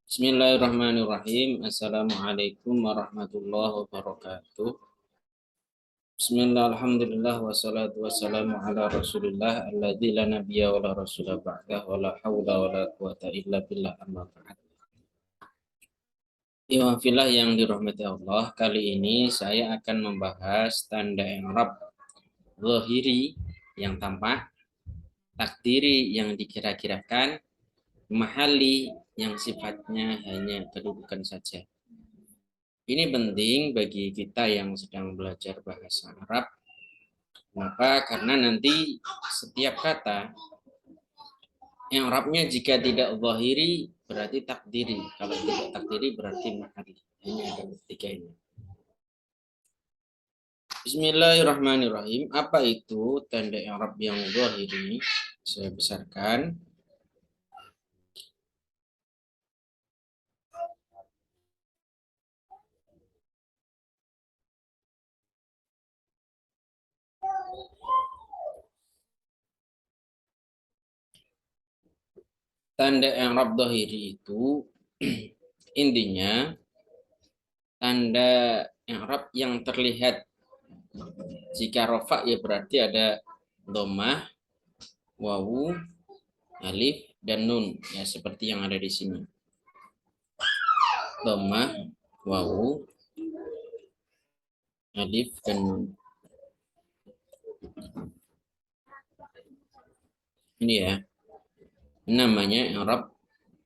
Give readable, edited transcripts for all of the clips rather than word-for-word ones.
Bismillahirrahmanirrahim. Assalamualaikum warahmatullahi wabarakatuh. Bismillah, alhamdulillah, wassalatu wassalamu ala rasulillah alladzi la nabiyya wa la rasula ba'dah wa la hawla wa la quwata illa billah amma ba'd. Fillah yang dirahmati Allah, kali ini saya akan membahas tanda i'rab zahiri yang tampak, takdiri yang dikira-kirakan, mahali yang sifatnya hanya kedudukan saja. Ini penting bagi kita yang sedang belajar bahasa Arab. Kenapa? Karena nanti setiap kata yang Arabnya jika tidak zahiri berarti takdiri. Kalau tidak takdiri berarti mahali. Hanya ada tiga ini. Bismillahirrahmanirrahim. Apa itu tanda Arab yang zahiri? Saya besarkan. Tanda i'rab dhahiri itu intinya tanda i'rab yang terlihat. Jika rofa ya berarti ada dhammah, wawu, alif, dan nun ya seperti yang ada di sini. Dhammah, wawu, alif, dan nun. Ini ya. Namanya i'rab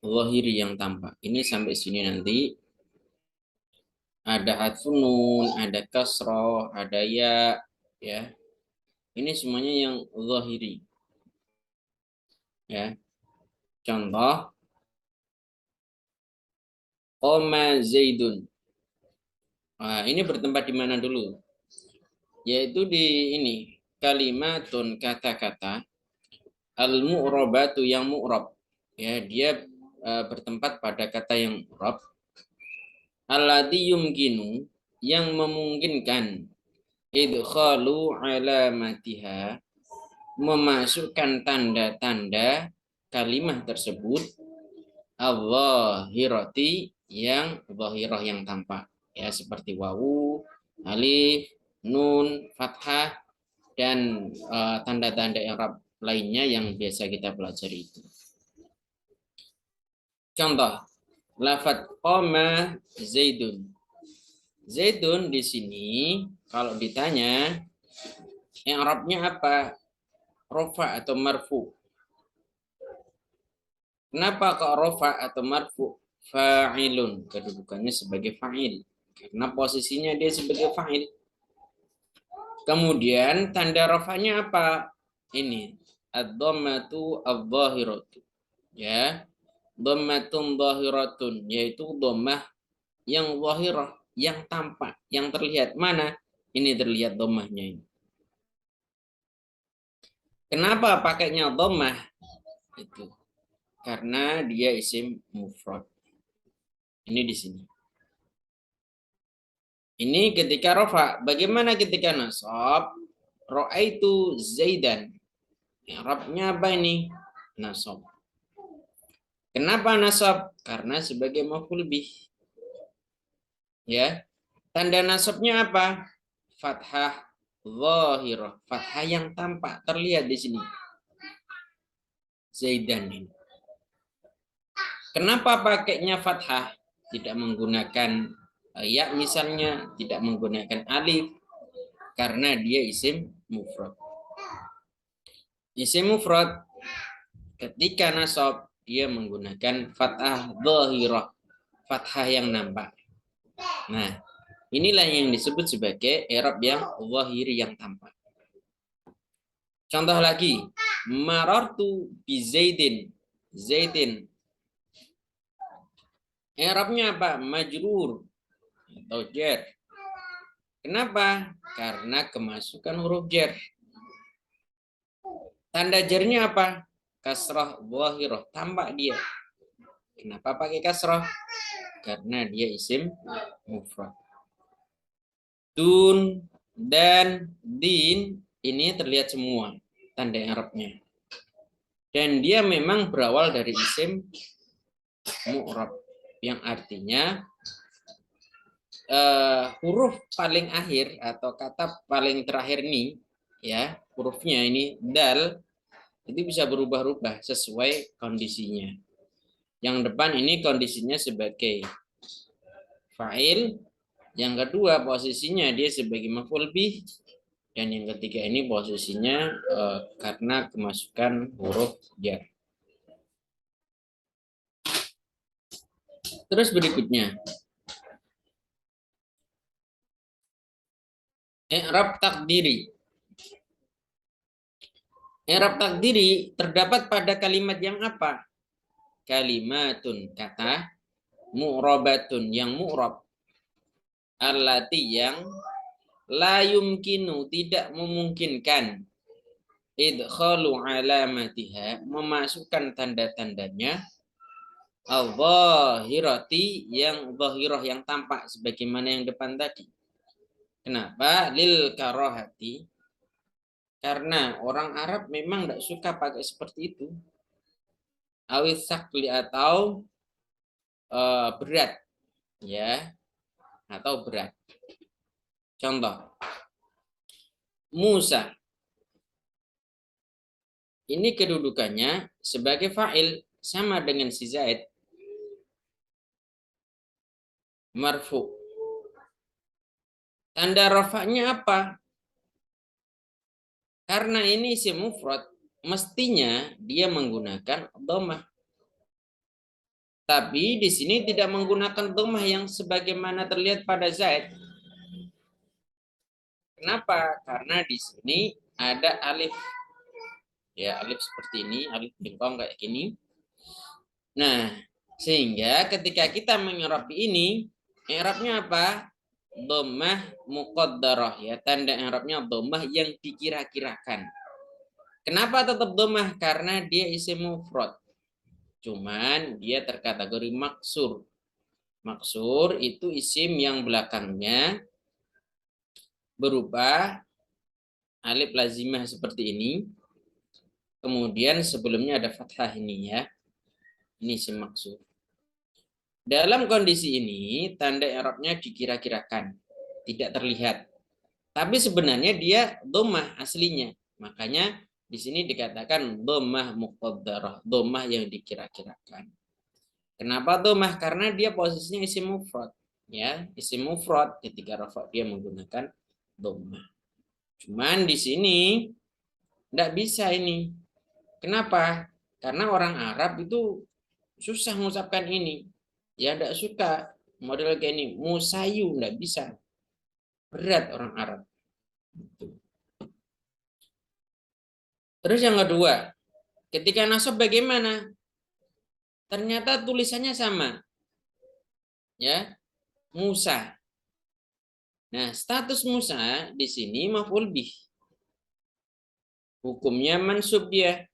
zahiri yang tampak. Ini sampai sini nanti ada hadfun nun, ada kasroh, ada ya, ya. Ini semuanya yang zahiri. Ya. Contoh Qoma Zaidun. Nah, ini bertempat di mana dulu? Yaitu di ini kalimatun kata-kata al-mu'rabatu yang mu'rab. Ya, dia bertempat pada kata yang mu'rab. Alladzi yumkinu yang memungkinkan idkhalu alamatiha memasukkan tanda-tanda kalimat tersebut al-zahirati yang zahirah yang tampak ya seperti wawu, alif, nun, fathah dan tanda-tanda i'rab lainnya yang biasa kita pelajari itu. Contoh lafadz qama Zaidun. Zaidun di sini kalau ditanya i'rabnya apa? Rofa atau marfu. Kenapa kok rofa atau marfu? Fa'ilun, kedudukannya sebagai fa'il. Karena posisinya dia sebagai fa'il. Kemudian tanda rofanya apa? Ini ad-dhammatu adh-dhahiratu. Ya. Dhammatun dhahiratun, yaitu dhammah yang zahirah, yang tampak, yang terlihat. Mana? Ini terlihat dhammahnya ini. Kenapa pakainya dhammah? Itu karena dia isim mufrad. Ini di sini. Ini ketika rofa. Bagaimana ketika nasab? Ra'aitu Zaidan. I'rabnya apa ini? Nasab. Kenapa nasab? Karena sebagai maf'ul bih. Ya. Tanda nasabnya apa? Fathah zahirah. Fathah yang tampak terlihat di sini. Zaidan ini. Kenapa pakainya fathah? Tidak menggunakan ya misalnya, tidak menggunakan alif karena dia isim mufrad. Isim mufrad ketika nasab dia menggunakan fathah dhahirah, fathah yang nampak. Nah, inilah yang disebut sebagai i'rab yang zahiri yang tampak. Contoh lagi, marartu bi Zaidin. Zaidin. I'rabnya apa? Majrur atau jar. Kenapa? Karena kemasukan huruf jar. Tanda jarnya apa? Kasrah zahirah, tampak dia. Kenapa pakai kasrah? Karena dia isim mufrad. Dun dan din ini terlihat semua tanda i'rabnya. Dan dia memang berawal dari isim mu'rab. yang artinya huruf paling akhir atau kata paling terakhir ini, ya, hurufnya ini dal, itu bisa berubah-ubah sesuai kondisinya. Yang depan ini kondisinya sebagai fa'il, yang kedua posisinya dia sebagai maf'ul bih, dan yang ketiga ini posisinya karena kemasukan huruf jar. Terus berikutnya, i'rab takdiri. I'rab takdiri terdapat pada kalimat yang apa? Kalimatun, kata, mu'robatun, yang mu'rob, allati, yang la yumkinu, tidak memungkinkan, idkhalu alamatiha, memasukkan tanda-tandanya, al-zahirati, yang zahirah, yang tampak sebagaimana yang depan tadi. Kenapa? Lil karohati, karena orang Arab memang tidak suka pakai seperti itu. Awis sakli, atau berat, ya, atau berat. Contoh, Musa. Ini kedudukannya sebagai fa'il, sama dengan si Zaid. Marfu. Tanda rafa'nya apa? Karena ini isim mufrad, mestinya dia menggunakan dhammah. Tapi di sini tidak menggunakan dhammah yang sebagaimana terlihat pada Zaid. Kenapa? Karena di sini ada alif. Ya, alif seperti ini, alif bengkong kayak gini. Nah, sehingga ketika kita mengi'rab ini, i'rabnya apa? Dhammah muqaddarah, ya, tanda i'rabnya dhammah yang dikira-kirakan. Kenapa tetap dhammah? Karena dia isim mufrad. Cuman dia terkategori maksur. Maksur itu isim yang belakangnya berupa alif lazimah seperti ini. Kemudian sebelumnya ada fathah ini, ya. Ini isim maksur. Dalam kondisi ini tanda i'rabnya dikira-kirakan, tidak terlihat. Tapi sebenarnya dia dhammah aslinya. Makanya di sini dikatakan dhammah muqaddarah, dhammah yang dikira-kirakan. Kenapa dhammah? Karena dia posisinya isim mufrad, ya. Isim mufrad ketika rafa dia menggunakan dhammah. Cuman di sini tidak bisa ini. Kenapa? Karena orang Arab itu susah mengucapkan ini. Ya tidak suka model kayak ini. Musayu tidak bisa. Berat orang Arab. Terus yang kedua, ketika nasab bagaimana? Ternyata tulisannya sama. Ya, Musa. Nah, status Musa di sini maf'ul bih. Hukumnya mansub dia.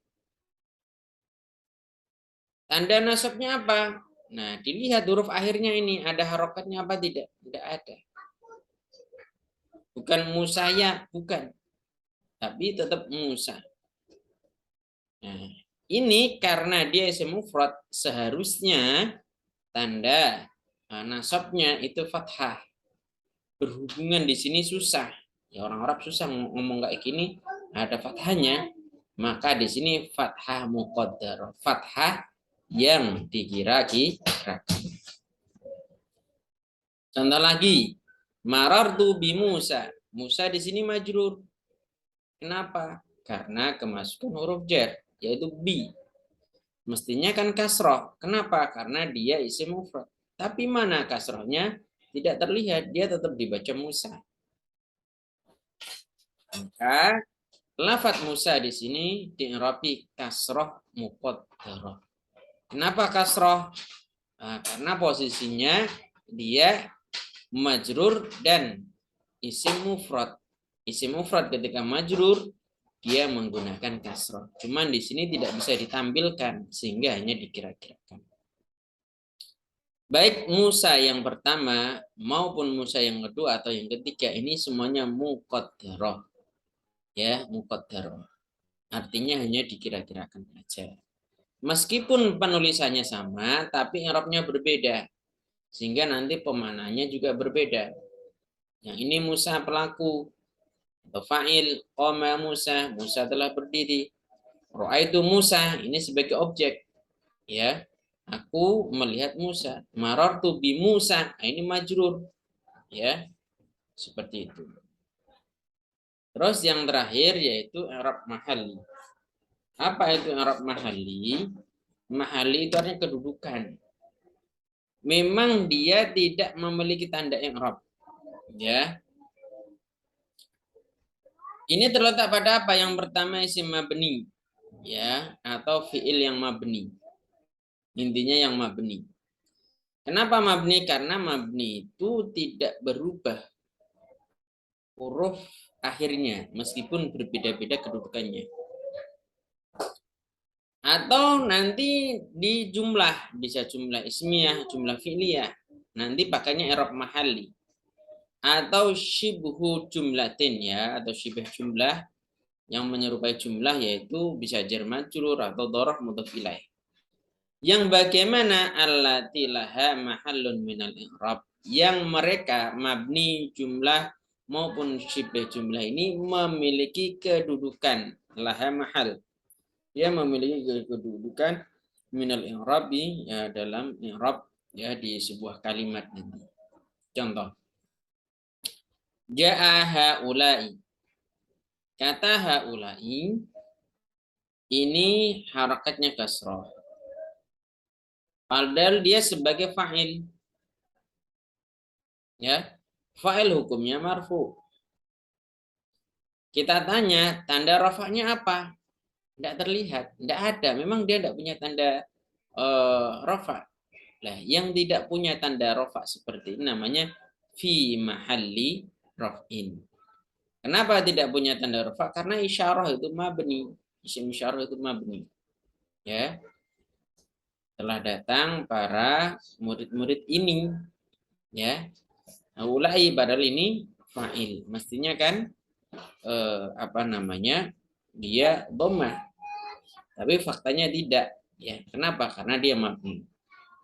Tanda nasabnya apa? Nah, dilihat huruf akhirnya ini ada harokatnya apa tidak? Tidak ada. Bukan Musaya, bukan. Tapi tetap Musa. Nah, ini karena dia isim mufrad, seharusnya tanda nasabnya itu fathah. Berhubungan di sini susah. Ya, orang Arab susah ngomong kayak gini, ada fathahnya. Maka di sini fathah muqaddar, fathah yang dikira-kirakan. Contoh lagi, marartu bi Musa. Musa di sini majrur. Kenapa? Karena kemasukan huruf jar, yaitu bi. Mestinya kan kasroh. Kenapa? Karena dia isim mufrad. Tapi mana kasrohnya? Tidak terlihat. Dia tetap dibaca Musa. Maka lafadz Musa di sini di'irabi kasroh muqaddarah. Kenapa kasroh? Nah, karena posisinya dia majrur dan isim mufrad. Isim mufrad ketika majrur dia menggunakan kasroh. Cuman di sini tidak bisa ditampilkan sehingga hanya dikira-kirakan. Baik Musa yang pertama maupun Musa yang kedua atau yang ketiga ini semuanya muqaddarah. Ya, muqaddarah. Artinya hanya dikira-kirakan saja. Meskipun penulisannya sama, tapi i'rabnya berbeda. sehingga nanti pemaknaannya juga berbeda. Yang ini Musa pelaku atau fa'il, qama Musa, Musa telah berdiri. Ra'aitu Musa, ini sebagai objek, ya. Aku melihat Musa. Marartu bi Musa, ini majrur, ya. Seperti itu. Terus yang terakhir yaitu i'rab mahalli. Apa itu i'rab mahalli? Mahalli itu artinya kedudukan. Memang dia tidak memiliki tanda i'rab, ya. Ini terletak pada apa? Yang pertama isim mabni, ya, atau fiil yang mabni. Intinya yang mabni. Kenapa mabni? Karena mabni itu tidak berubah huruf akhirnya meskipun berbeda-beda kedudukannya. Atau nanti di jumlah, bisa jumlah ismiyah, jumlah fi'liyah. Nanti pakainya i'rab mahalli. Atau syibhu jumlatin, ya, atau syibh jumlah yang menyerupai jumlah, yaitu bisa jar majrur atau dhorof mudhof ilaih. Yang bagaimana allati laha mahallun minal i'rab, yang mereka mabni jumlah maupun syibh jumlah ini memiliki kedudukan laha mahal. Dia memiliki kedudukan minal i'rabi, ya, dalam i'rab, ya, di sebuah kalimat nanti. Contoh. Ja'a haula'i. Kata haula'i ini harakatnya kasrah. Padahal dia sebagai fa'il. Ya. Fa'il hukumnya marfu. Kita tanya, tanda rafa'nya apa? Tidak terlihat, tidak ada. Memang dia tidak punya tanda rafa'. Nah, yang tidak punya tanda rafa' seperti ini namanya fi mahalli raf'in. Kenapa tidak punya tanda rafa'? Karena isyarah itu mabni. Isim isyarah itu mabni. Ya. Telah datang para murid-murid ini, ya. Ulai padahal ini fa'il. Mestinya kan apa namanya? Dia dhammah. Tapi faktanya tidak, ya. Kenapa? Karena dia mabni.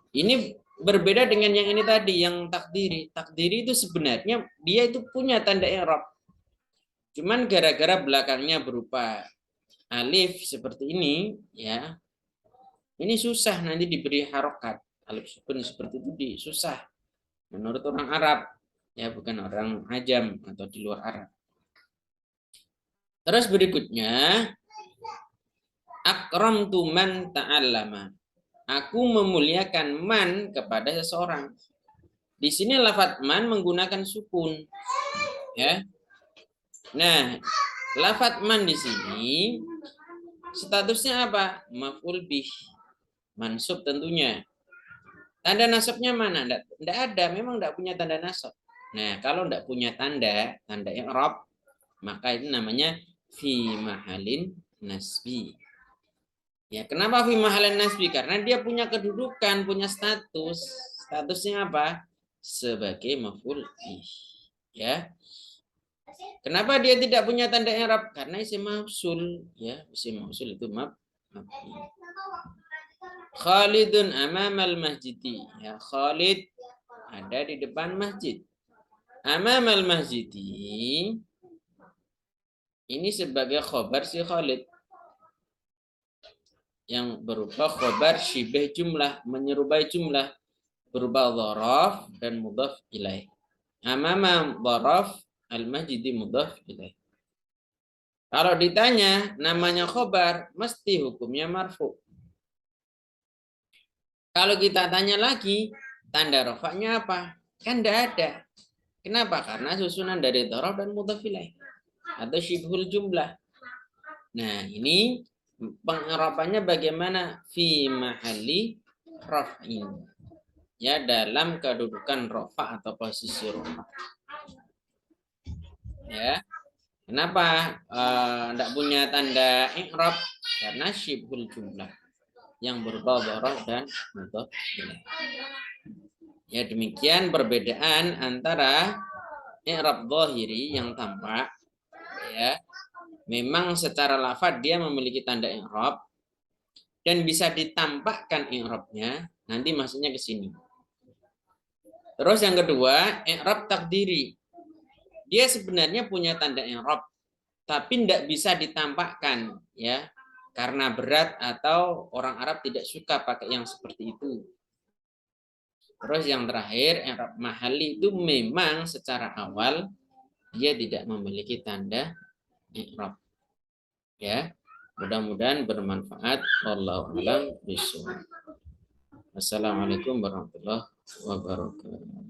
Ini berbeda dengan yang ini tadi, yang takdiri. Takdiri itu sebenarnya dia itu punya tanda i'rab. Cuman gara-gara belakangnya berupa alif seperti ini, ya. Ini susah nanti diberi harokat. Alif sukun seperti itu susah. Menurut orang Arab, ya, bukan orang Ajam atau di luar Arab. Terus berikutnya, akramtu man ta'allama. Aku memuliakan man kepada seseorang. Di sini lafadz man menggunakan sukun, ya. Nah, lafadz man di sini statusnya apa? Maf'ul bih, mansub tentunya. Tanda nasabnya mana? Tidak ada, memang tidak punya tanda nasab. Nah, kalau tidak punya tanda i'rab, maka itu namanya fi mahalin nasbi. Ya, kenapa fi mahalin nasbi? Karena dia punya kedudukan, punya status. Statusnya apa? Sebagai maf'ul bih. Ya. Kenapa dia tidak punya tanda i'rab? Karena isim mausul, ya, isim mausul itu mabni. Khalidun amamal masjidi. Ya, Khalid ada di depan masjid. Amamal masjidi ini sebagai khobar si Khalid yang berupa khobar syibah jumlah, menyerupai jumlah, berupa dhorof dan mudhaf ilaih. Amama dhorof, al-masjidi mudhaf ilaih. Kalau ditanya namanya khobar, mesti hukumnya marfu. Kalau kita tanya lagi, tanda rofaknya apa? Kan tidak ada. Kenapa? Karena susunan dari dhorof dan mudhaf ilaih atau syibhul jumlah. Nah, ini pengerapannya bagaimana? Fi mahalli raf'in. Ya, dalam kedudukan rofa atau posisi rofa. Ya. Kenapa tidak punya tanda i'rab? Karena syibhul jumlah yang berupa dhorof dan mudhaf ilaih. Ya, demikian perbedaan antara i'rab dhahiri yang tampak, ya. Memang secara lafaz dia memiliki tanda i'rab dan bisa ditampakkan i'rabnya. Nanti maksudnya ke sini. Terus yang kedua, i'rab takdiri. Dia sebenarnya punya tanda i'rab, tapi tidak bisa ditampakkan, ya, karena berat atau orang Arab tidak suka pakai yang seperti itu. Terus yang terakhir, i'rab mahalli itu memang secara awal dia tidak memiliki tanda i'rab. Ya, mudah-mudahan bermanfaat. Wallahu a'lam bishawab. Assalamualaikum warahmatullahi wabarakatuh.